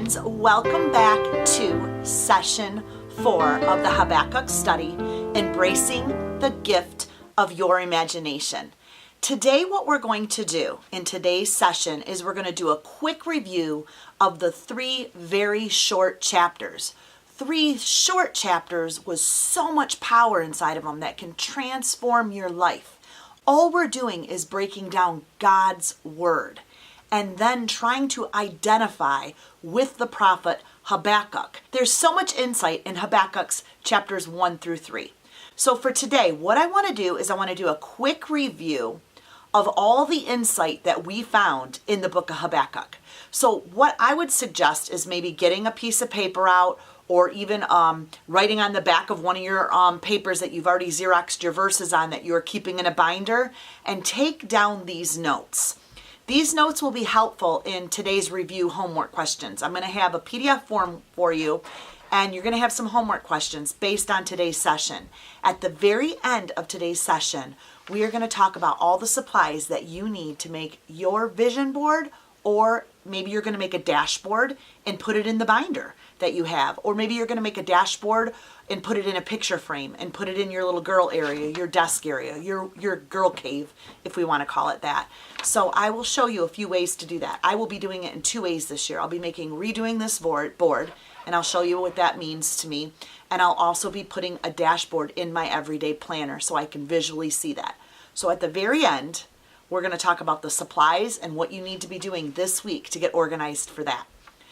friends, welcome back to session 4 of the Habakkuk study, Embracing the Gift of Your Imagination. Today what we're going to do in today's session is we're going to do a quick review of the 3 very short chapters. 3 short chapters with so much power inside of them that can transform your life. All we're doing is breaking down God's Word and then trying to identify with the prophet Habakkuk. There's so much insight in Habakkuk's chapters 1 through 3. So for today, what I want to do is I want to do a quick review of all the insight that we found in the book of Habakkuk. So what I would suggest is maybe getting a piece of paper out or even writing on the back of one of your papers that you've already Xeroxed your verses on that you're keeping in a binder, and take down these notes. These notes will be helpful in today's review homework questions. I'm going to have a PDF form for you, and you're going to have some homework questions based on today's session. At the very end of today's session, we are going to talk about all the supplies that you need to make your vision board, or maybe you're going to make a dashboard and put it in the binder that you have, or maybe you're going to make a dashboard and put it in a picture frame and put it in your little girl area, your desk area, your girl cave, if we want to call it that. So I will show you a few ways to do that. I will be doing it in 2 ways this year. I'll be redoing this board, and I'll show you what that means to me. And I'll also be putting a dashboard in my everyday planner so I can visually see that. So at the very end, we're going to talk about the supplies and what you need to be doing this week to get organized for that.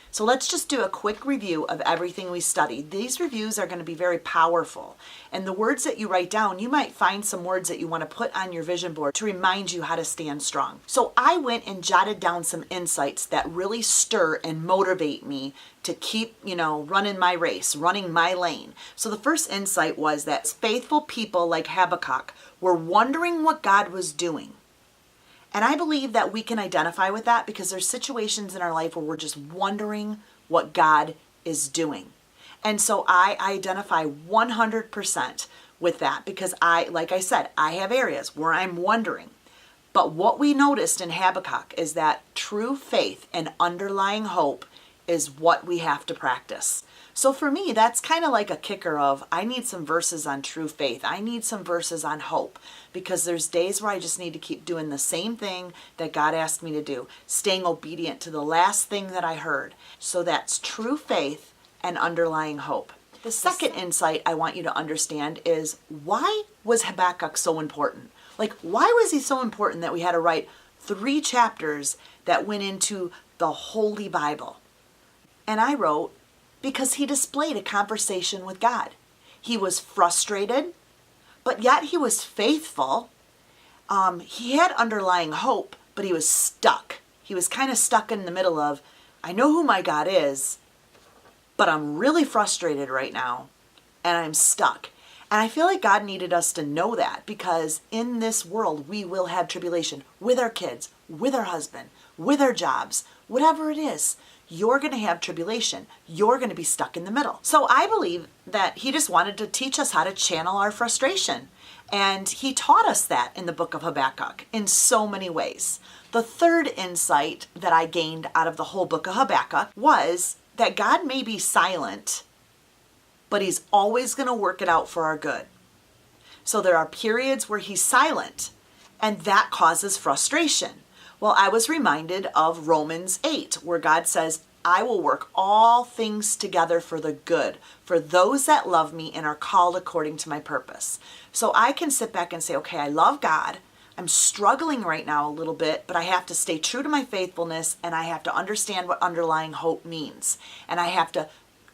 So let's just do a quick review of everything we studied. These reviews are going to be very powerful. And the words that you write down, you might find some words that you want to put on your vision board to remind you how to stand strong. So I went and jotted down some insights that really stir and motivate me to keep, running my race, running my lane. So the first insight was that faithful people like Habakkuk were wondering what God was doing. And I believe that we can identify with that because there's situations in our life where we're just wondering what God is doing. And so I identify 100% with that because like I said, I have areas where I'm wondering. But what we noticed in Habakkuk is that true faith and underlying hope is what we have to practice. So for me, that's kind of like a kicker of, I need some verses on true faith. I need some verses on hope, because there's days where I just need to keep doing the same thing that God asked me to do, staying obedient to the last thing that I heard. So that's true faith and underlying hope. The second insight I want you to understand is, why was Habakkuk so important? Like, why was he so important that we had to write 3 chapters that went into the Holy Bible? And I wrote, because he displayed a conversation with God. He was frustrated, but yet he was faithful. He had underlying hope, but he was stuck. He was kind of stuck in the middle of, I know who my God is, but I'm really frustrated right now, and I'm stuck. And I feel like God needed us to know that, because in this world, we will have tribulation with our kids, with our husband, with our jobs, whatever it is. You're going to have tribulation. You're going to be stuck in the middle. So I believe that he just wanted to teach us how to channel our frustration. And he taught us that in the book of Habakkuk in so many ways. The third insight that I gained out of the whole book of Habakkuk was that God may be silent, but he's always going to work it out for our good. So there are periods where he's silent, and that causes frustration. Well, I was reminded of Romans 8, where God says, I will work all things together for the good, for those that love me and are called according to my purpose. So I can sit back and say, okay, I love God. I'm struggling right now a little bit, but I have to stay true to my faithfulness, and I have to understand what underlying hope means. And I have to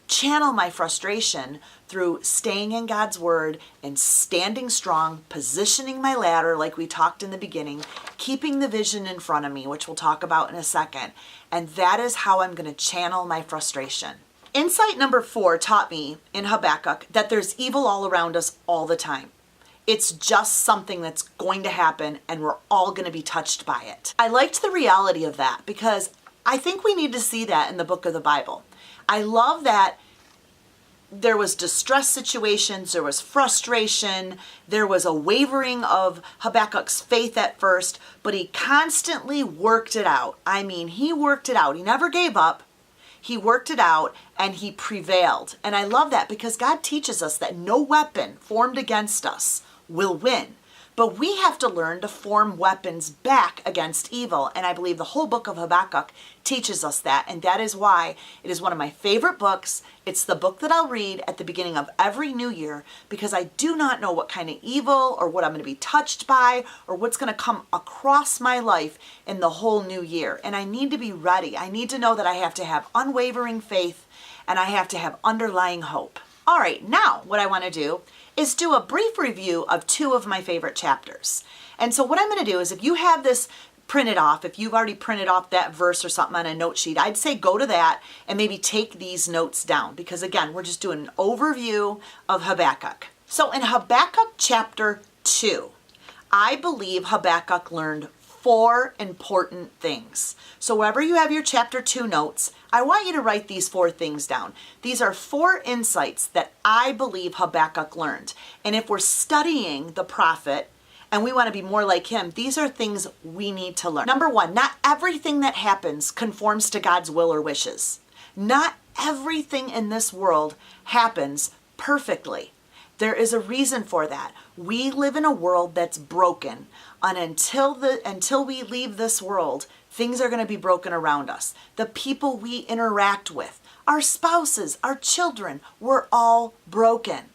channel my frustration through staying in God's word and standing strong, positioning my ladder like we talked in the beginning, keeping the vision in front of me, which we'll talk about in a second. And that is how I'm going to channel my frustration. Insight number 4 taught me in Habakkuk that there's evil all around us all the time. It's just something that's going to happen, and we're all going to be touched by it. I liked the reality of that because I think we need to see that in the book of the Bible. I love that there was distress situations, there was frustration, there was a wavering of Habakkuk's faith at first, but he constantly worked it out. I mean, he worked it out. He never gave up. He worked it out and he prevailed. And I love that because God teaches us that no weapon formed against us will win. But we have to learn to form weapons back against evil. And I believe the whole book of Habakkuk teaches us that. And that is why it is one of my favorite books. It's the book that I'll read at the beginning of every new year because I do not know what kind of evil or what I'm going to be touched by or what's going to come across my life in the whole new year. And I need to be ready. I need to know that I have to have unwavering faith and I have to have underlying hope. All right, now what I want to do is do a brief review of 2 of my favorite chapters. And so what I'm going to do is if you have this printed off, if you've already printed off that verse or something on a note sheet, I'd say go to that and maybe take these notes down because again, we're just doing an overview of Habakkuk. So in Habakkuk chapter 2, I believe Habakkuk learned 4 important things. So wherever you have your chapter 2 notes, I want you to write these 4 things down. These are 4 insights that I believe Habakkuk learned. And if we're studying the prophet and we want to be more like him, these are things we need to learn. Number 1, not everything that happens conforms to God's will or wishes. Not everything in this world happens perfectly. There is a reason for that. We live in a world that's broken. And until we leave this world, things are going to be broken around us. The people we interact with, our spouses, our children, we're all broken.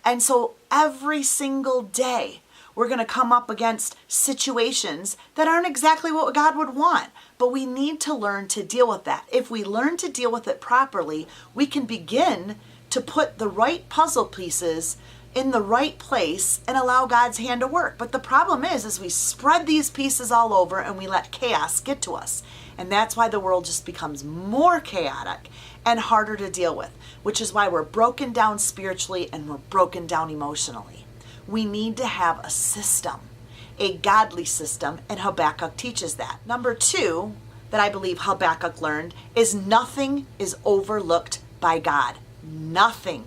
And so every single day, we're going to come up against situations that aren't exactly what God would want. But we need to learn to deal with that. If we learn to deal with it properly, we can begin to put the right puzzle pieces in the right place and allow God's hand to work. But the problem is we spread these pieces all over and we let chaos get to us. And that's why the world just becomes more chaotic and harder to deal with, which is why we're broken down spiritually and we're broken down emotionally. We need to have a system, a godly system, and Habakkuk teaches that. Number 2 that I believe Habakkuk learned is nothing is overlooked by God. Nothing.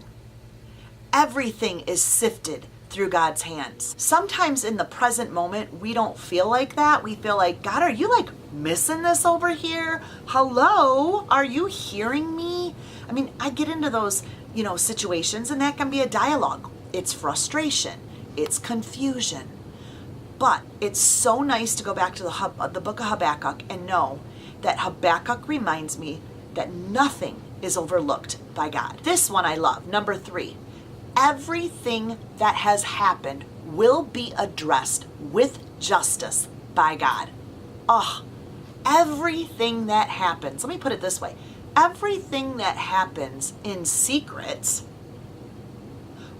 Everything is sifted through God's hands. Sometimes in the present moment, we don't feel like that. We feel like, God, are you like missing this over here? Hello? Are you hearing me? I mean, I get into those, situations and that can be a dialogue. It's frustration. It's confusion. But it's so nice to go back to the book of Habakkuk and know that Habakkuk reminds me that nothing is overlooked by God. This one I love. Number 3. Everything that has happened will be addressed with justice by God. Everything that happens, let me put it this way. Everything that happens in secret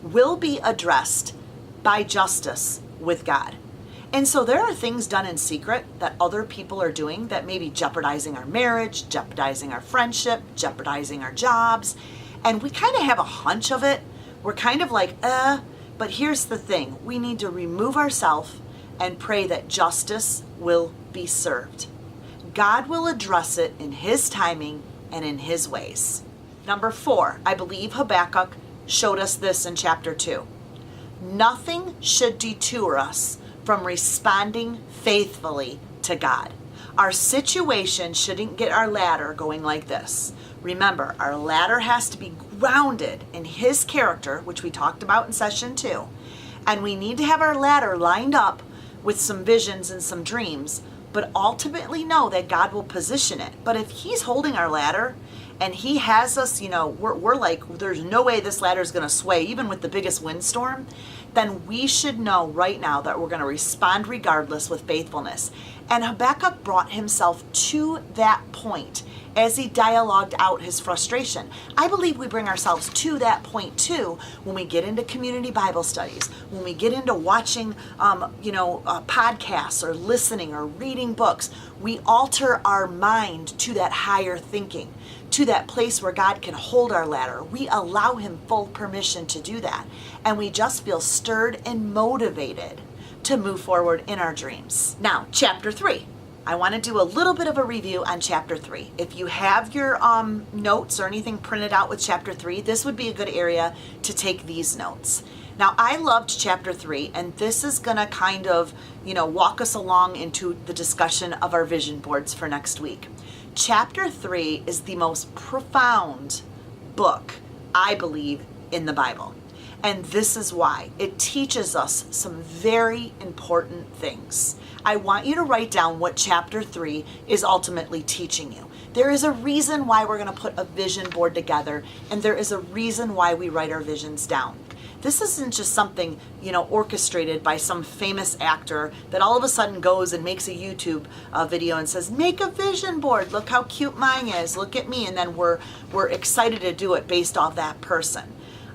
will be addressed by justice with God. And so there are things done in secret that other people are doing that may be jeopardizing our marriage, jeopardizing our friendship, jeopardizing our jobs. And we kind of have a hunch of it. We're kind of like, but here's the thing. We need to remove ourselves and pray that justice will be served. God will address it in his timing and in his ways. Number 4, I believe Habakkuk showed us this in chapter 2. Nothing should deter us from responding faithfully to God. Our situation shouldn't get our ladder going like this. Remember, our ladder has to be grounded in his character, which we talked about in session 2. And we need to have our ladder lined up with some visions and some dreams, but ultimately know that God will position it. But if he's holding our ladder and he has us, we're like, there's no way this ladder is going to sway, even with the biggest windstorm, then we should know right now that we're going to respond regardless with faithfulness. And Habakkuk brought himself to that point as he dialogued out his frustration. I believe we bring ourselves to that point too when we get into community Bible studies, when we get into watching, podcasts or listening or reading books. We alter our mind to that higher thinking, to that place where God can hold our ladder. We allow him full permission to do that. And we just feel stirred and motivated to move forward in our dreams. Now, chapter 3. I want to do a little bit of a review on chapter 3. If you have your notes or anything printed out with chapter 3, this would be a good area to take these notes. Now, I loved chapter 3, and this is going to kind of, walk us along into the discussion of our vision boards for next week. Chapter 3 is the most profound book, I believe, in the Bible. And this is why. It teaches us some very important things. I want you to write down what chapter 3 is ultimately teaching you. There is a reason why we're going to put a vision board together, and there is a reason why we write our visions down. This isn't just something, orchestrated by some famous actor that all of a sudden goes and makes a YouTube video and says, make a vision board. Look how cute mine is. Look at me. And then we're excited to do it based off that person.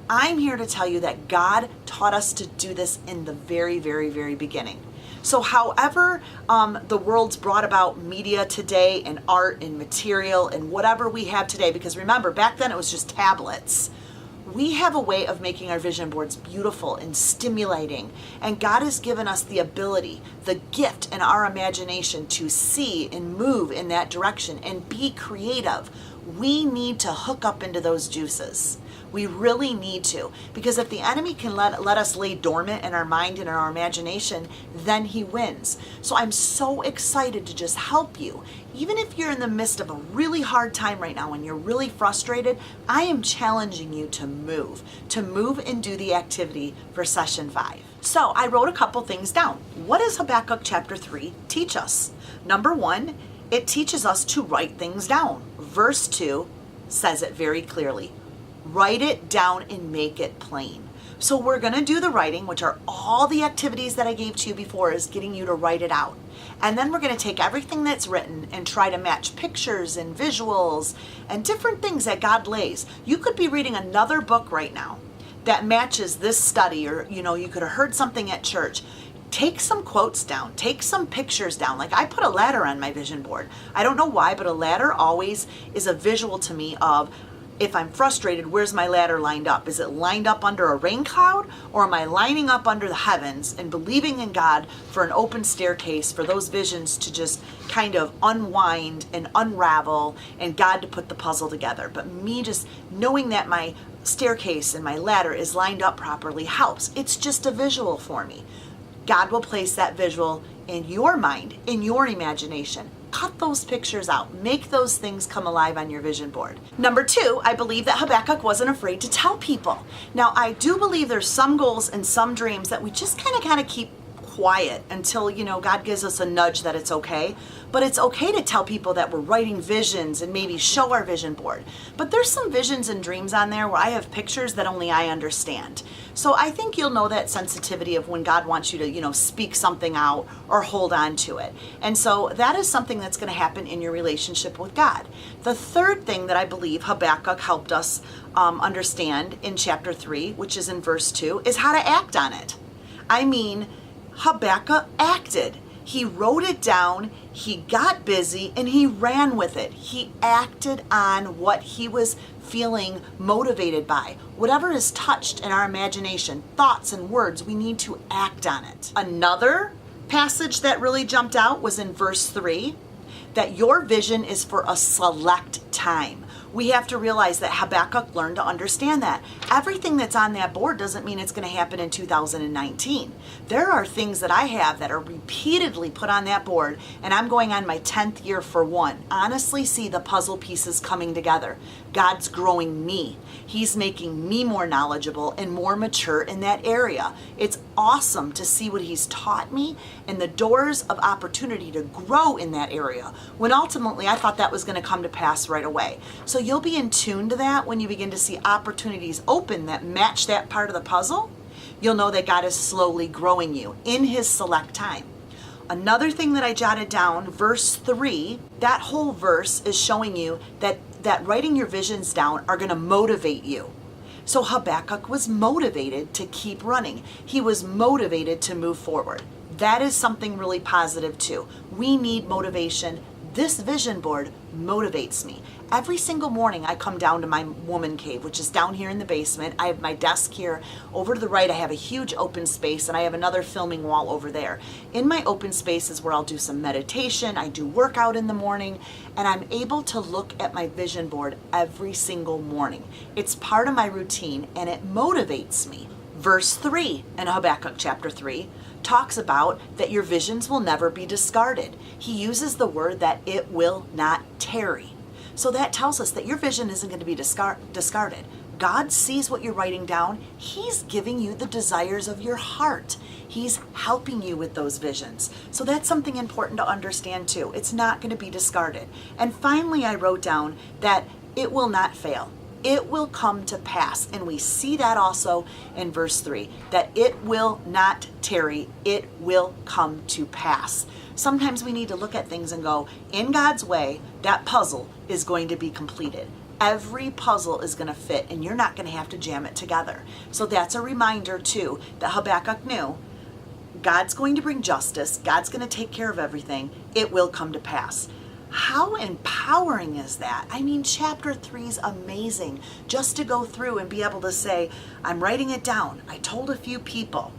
I'm here to tell you that God taught us to do this in the very, very, very beginning. So however the world's brought about media today and art and material and whatever we have today, because remember, back then it was just tablets. We have a way of making our vision boards beautiful and stimulating. And God has given us the ability, the gift in our imagination to see and move in that direction and be creative. We need to hook up into those juices. We really need to, because if the enemy can let us lay dormant in our mind and our imagination, then he wins. So I'm so excited to just help you. Even if you're in the midst of a really hard time right now and you're really frustrated, I am challenging you to move and do the activity for session 5. So I wrote a couple things down. What does Habakkuk chapter 3 teach us? Number 1, it teaches us to write things down. Verse 2 says it very clearly. Write it down and make it plain. So we're going to do the writing, which are all the activities that I gave to you before, is getting you to write it out. And then we're going to take everything that's written and try to match pictures and visuals and different things that God lays. You could be reading another book right now that matches this study, or you could have heard something at church. Take some quotes down, take some pictures down. Like I put a ladder on my vision board. I don't know why, but a ladder always is a visual to me of, if I'm frustrated, where's my ladder lined up? Is it lined up under a rain cloud, or am I lining up under the heavens and believing in God for an open staircase, for those visions to just kind of unwind and unravel and God to put the puzzle together? But me just knowing that my staircase and my ladder is lined up properly helps. It's just a visual for me. God will place that visual in your mind, in your imagination. Cut those pictures out. Make those things come alive on your vision board. Number 2, I believe that Habakkuk wasn't afraid to tell people. Now, I do believe there's some goals and some dreams that we just kind of keep quiet until, God gives us a nudge that it's okay. But it's okay to tell people that we're writing visions and maybe show our vision board. But there's some visions and dreams on there where I have pictures that only I understand. So I think you'll know that sensitivity of when God wants you to, speak something out or hold on to it. And so that is something that's going to happen in your relationship with God. The third thing that I believe Habakkuk helped us understand in chapter 3, which is in verse 2, is how to act on it. I mean, Habakkuk acted. He wrote it down, he got busy, and he ran with it. He acted on what he was feeling motivated by. Whatever is touched in our imagination, thoughts and words, we need to act on it. Another passage that really jumped out was in verse 3, that your vision is for a select time. We have to realize that Habakkuk learned to understand that. Everything that's on that board doesn't mean it's going to happen in 2019. There are things that I have that are repeatedly put on that board, and I'm going on my 10th year for one. Honestly, see the puzzle pieces coming together. God's growing me. He's making me more knowledgeable and more mature in that area. It's awesome to see what he's taught me and the doors of opportunity to grow in that area, when ultimately I thought that was going to come to pass right away. So you'll be in tune to that when you begin to see opportunities open that match that part of the puzzle. You'll know that God is slowly growing you in his select time. Another thing that I jotted down, verse 3, that whole verse is showing you that writing your visions down are going to motivate you. So Habakkuk was motivated to keep running. He was motivated to move forward. That is something really positive too. We need motivation. This vision board motivates me. Every single morning I come down to my woman cave, which is down here in the basement. I have my desk here. Over to the right I have a huge open space, and I have another filming wall over there. In my open space is where I'll do some meditation. I do workout in the morning, and I'm able to look at my vision board every single morning. It's part of my routine and it motivates me. Verse 3 in Habakkuk chapter 3 talks about that your visions will never be discarded. He uses the word that it will not tarry. So that tells us that your vision isn't going to be discarded. God sees what you're writing down. He's giving you the desires of your heart. He's helping you with those visions. So that's something important to understand too. It's not going to be discarded. And finally, I wrote down that it will not fail. It will come to pass. And we see that also in verse 3, that it will not tarry. It will come to pass. Sometimes we need to look at things and go, in God's way, that puzzle is going to be completed. Every puzzle is going to fit, and you're not going to have to jam it together. So that's a reminder too that Habakkuk knew God's going to bring justice. God's going to take care of everything. It will come to pass. How empowering is that? I mean, chapter 3 is amazing. Just to go through and be able to say, I'm writing it down. I told a few people.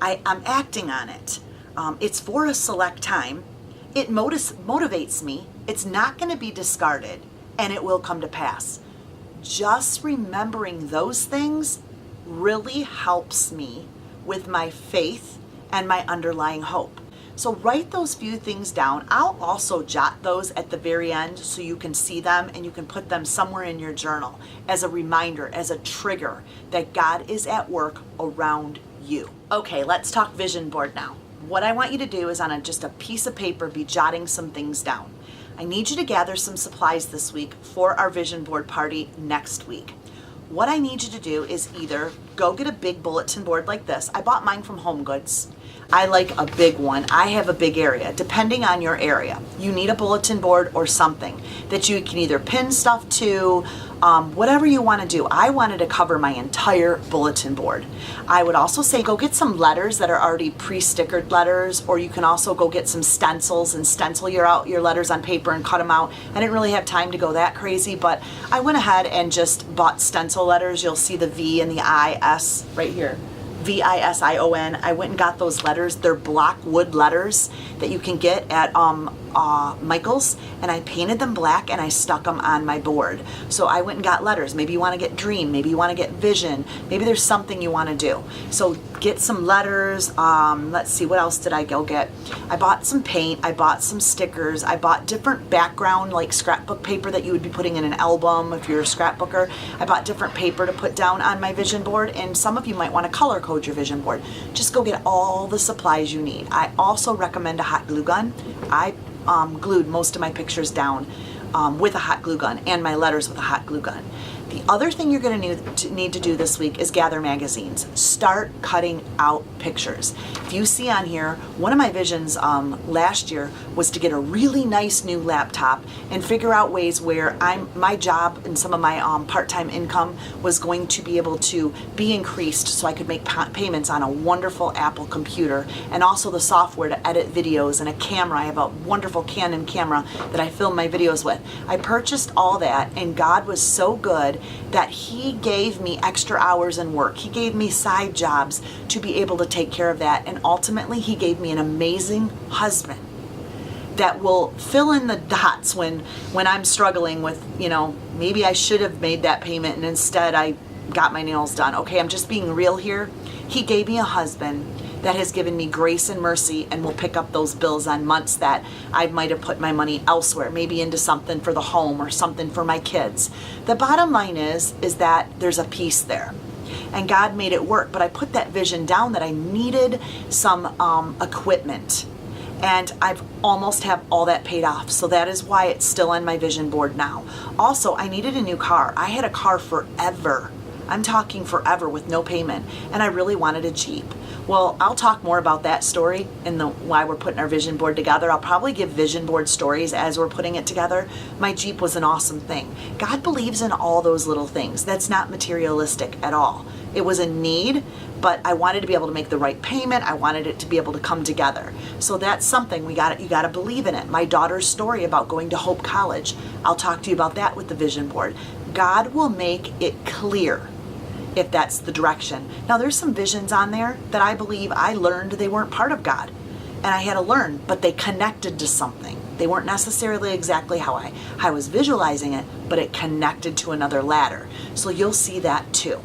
I'm acting on it. It's for a select time. It motivates me. It's not going to be discarded, and it will come to pass. Just remembering those things really helps me with my faith and my underlying hope. So write those few things down. I'll also jot those at the very end so you can see them and you can put them somewhere in your journal as a reminder, as a trigger that God is at work around you. Okay, let's talk vision board now. What I want you to do is on just a piece of paper be jotting some things down. I need you to gather some supplies this week for our vision board party next week. What I need you to do is either go get a big bulletin board like this. I bought mine from Home Goods. I like a big one. I have a big area. Depending on your area, you need a bulletin board or something that you can either pin stuff to, whatever you want to do. I wanted to cover my entire bulletin board. I would also say go get some letters that are already pre-stickered letters, or you can also go get some stencils and stencil your letters on paper and cut them out. I didn't really have time to go that crazy, but I went ahead and just bought stencil letters. You'll see the V and the I-S right here. V-I-S-I-O-N. I went and got those letters. They're block wood letters that you can get at Michael's, and I painted them black and I stuck them on my board. So I went and got letters. Maybe you want to get dream, maybe you want to get vision, maybe there's something you want to do. So get some letters. Let's see, what else did I go get? I bought some paint, I bought some stickers, I bought different background like scrapbook paper that you would be putting in an album if you're a scrapbooker. I bought different paper to put down on my vision board, and some of you might want to color code your vision board. Just go get all the supplies you need. I also recommend a hot glue gun. I glued most of my pictures down with a hot glue gun and my letters with a hot glue gun. The other thing you're going to need to do this week is gather magazines. Start cutting out pictures. If you see on here, one of my visions last year was to get a really nice new laptop and figure out ways where my job and some of my part-time income was going to be able to be increased so I could make payments on a wonderful Apple computer, and also the software to edit videos and a camera. I have a wonderful Canon camera that I film my videos with. I purchased all that, and God was so good that He gave me extra hours in work. He gave me side jobs to be able to take care of that. And ultimately, He gave me an amazing husband that will fill in the dots when I'm struggling with, maybe I should have made that payment and instead I got my nails done. Okay, I'm just being real here. He gave me a husband that has given me grace and mercy and will pick up those bills on months that I might have put my money elsewhere, maybe into something for the home or something for my kids. The bottom line is that there's a peace there. And God made it work, but I put that vision down that I needed some equipment. And I've almost have all that paid off. So that is why it's still on my vision board now. Also, I needed a new car. I had a car forever. I'm talking forever with no payment. And I really wanted a Jeep. Well, I'll talk more about that story and why we're putting our vision board together. I'll probably give vision board stories as we're putting it together. My Jeep was an awesome thing. God believes in all those little things. That's not materialistic at all. It was a need, but I wanted to be able to make the right payment. I wanted it to be able to come together. So that's something you got to believe in it. My daughter's story about going to Hope College. I'll talk to you about that with the vision board. God will make it clear if that's the direction. Now there's some visions on there that I believe I learned they weren't part of God, and I had to learn, but they connected to something. They weren't necessarily exactly how I was visualizing it, but it connected to another ladder. So you'll see that too.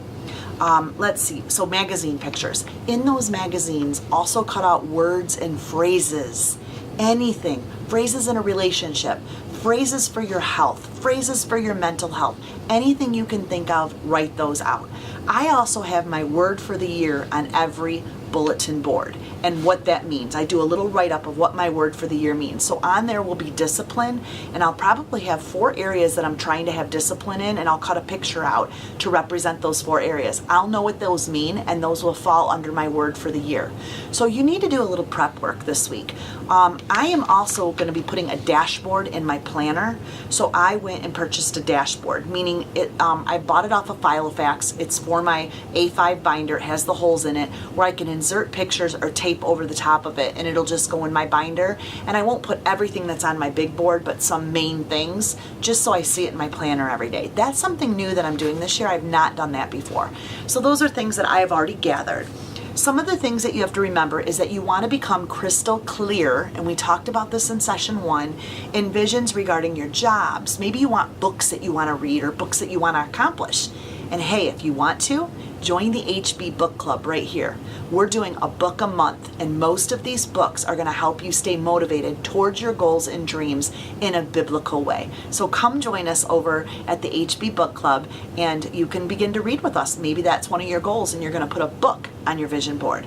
Let's see, so magazine pictures. In those magazines, also cut out words and phrases. Anything, phrases in a relationship, phrases for your health, phrases for your mental health, anything you can think of, write those out. I also have my word for the year on every bulletin board and what that means. I do a little write-up of what my word for the year means. So on there will be discipline, and I'll probably have 4 areas that I'm trying to have discipline in, and I'll cut a picture out to represent those 4 areas. I'll know what those mean, and those will fall under my word for the year. So you need to do a little prep work this week. I am also going to be putting a dashboard in my planner. So I went and purchased a dashboard, meaning I bought it off of Filofax. It's for my A5 binder. It has the holes in it where I can insert pictures or tape over the top of it, and it'll just go in my binder. And I won't put everything that's on my big board, but some main things, just so I see it in my planner every day. That's something new that I'm doing this year. I've not done that before. So those are things that I have already gathered. Some of the things that you have to remember is that you want to become crystal clear, and we talked about this in session 1, in visions regarding your jobs. Maybe you want books that you want to read or books that you want to accomplish. And hey, if you want to, join the HB Book Club right here. We're doing a book a month, and most of these books are going to help you stay motivated towards your goals and dreams in a biblical way. So come join us over at the HB Book Club, and you can begin to read with us. Maybe that's one of your goals, and you're going to put a book on your vision board.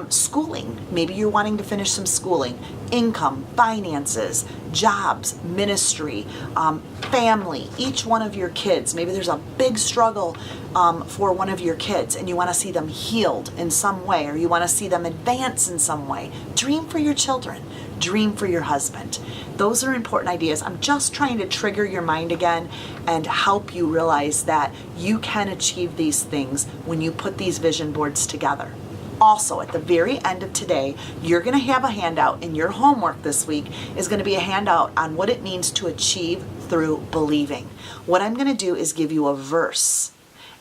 Schooling, maybe you're wanting to finish some schooling. Income, finances, jobs, ministry, family, each one of your kids. Maybe there's a big struggle for one of your kids, and you want to see them healed in some way, or you want to see them advance in some way. Dream for your children. Dream for your husband. Those are important ideas. I'm just trying to trigger your mind again and help you realize that you can achieve these things when you put these vision boards together. Also, at the very end of today, you're going to have a handout, and your homework this week is going to be a handout on what it means to achieve through believing. What I'm going to do is give you a verse.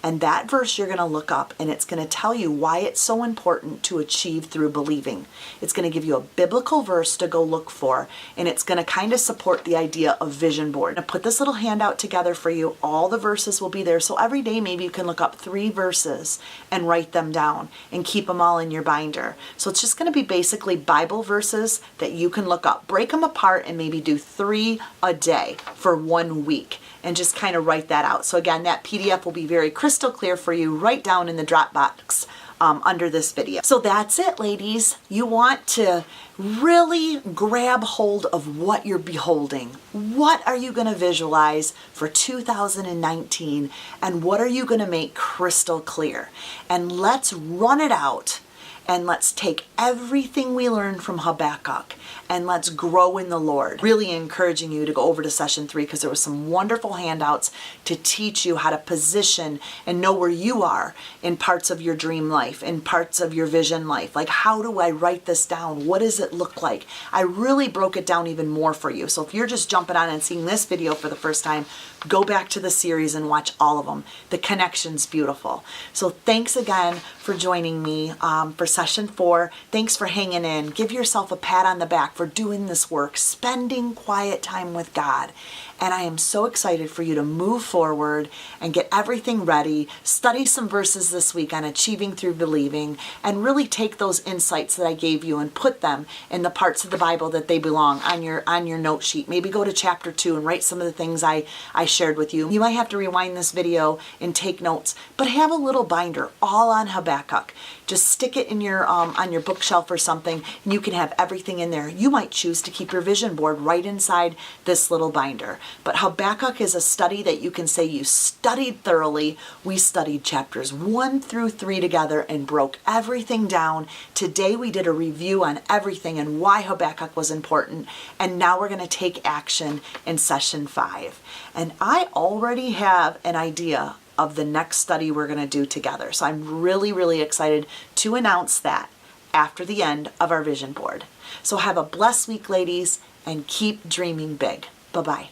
And that verse you're going to look up, and it's going to tell you why it's so important to achieve through believing. It's going to give you a biblical verse to go look for, and it's going to kind of support the idea of vision board. I'm going to put this little handout together for you. All the verses will be there. So every day maybe you can look up 3 verses and write them down and keep them all in your binder. So it's just going to be basically Bible verses that you can look up. Break them apart and maybe do 3 a day for 1 week. And just kind of write that out. So again, that PDF will be very crystal clear for you right down in the Dropbox under this video. So that's it, ladies. You want to really grab hold of what you're beholding. What are you going to visualize for 2019? And what are you going to make crystal clear? And let's run it out. And let's take everything we learned from Habakkuk and let's grow in the Lord. Really encouraging you to go over to session 3 because there was some wonderful handouts to teach you how to position and know where you are in parts of your dream life, in parts of your vision life. Like, how do I write this down? What does it look like? I really broke it down even more for you. So if you're just jumping on and seeing this video for the first time, go back to the series and watch all of them. The connection's beautiful. So thanks again for joining me for session 4. Thanks for hanging in. Give yourself a pat on the back for doing this work, spending quiet time with God. And I am so excited for you to move forward and get everything ready, study some verses this week on achieving through believing, and really take those insights that I gave you and put them in the parts of the Bible that they belong on your note sheet. Maybe go to chapter 2 and write some of the things I shared with you. You might have to rewind this video and take notes, but have a little binder all on Habakkuk. Just stick it in your on your bookshelf or something, and you can have everything in there. You might choose to keep your vision board right inside this little binder. But Habakkuk is a study that you can say you studied thoroughly. We studied chapters 1 through 3 together and broke everything down. Today we did a review on everything and why Habakkuk was important. And now we're going to take action in session 5. And I already have an idea of the next study we're going to do together. So I'm really, really excited to announce that after the end of our vision board. So have a blessed week, ladies, and keep dreaming big. Bye-bye.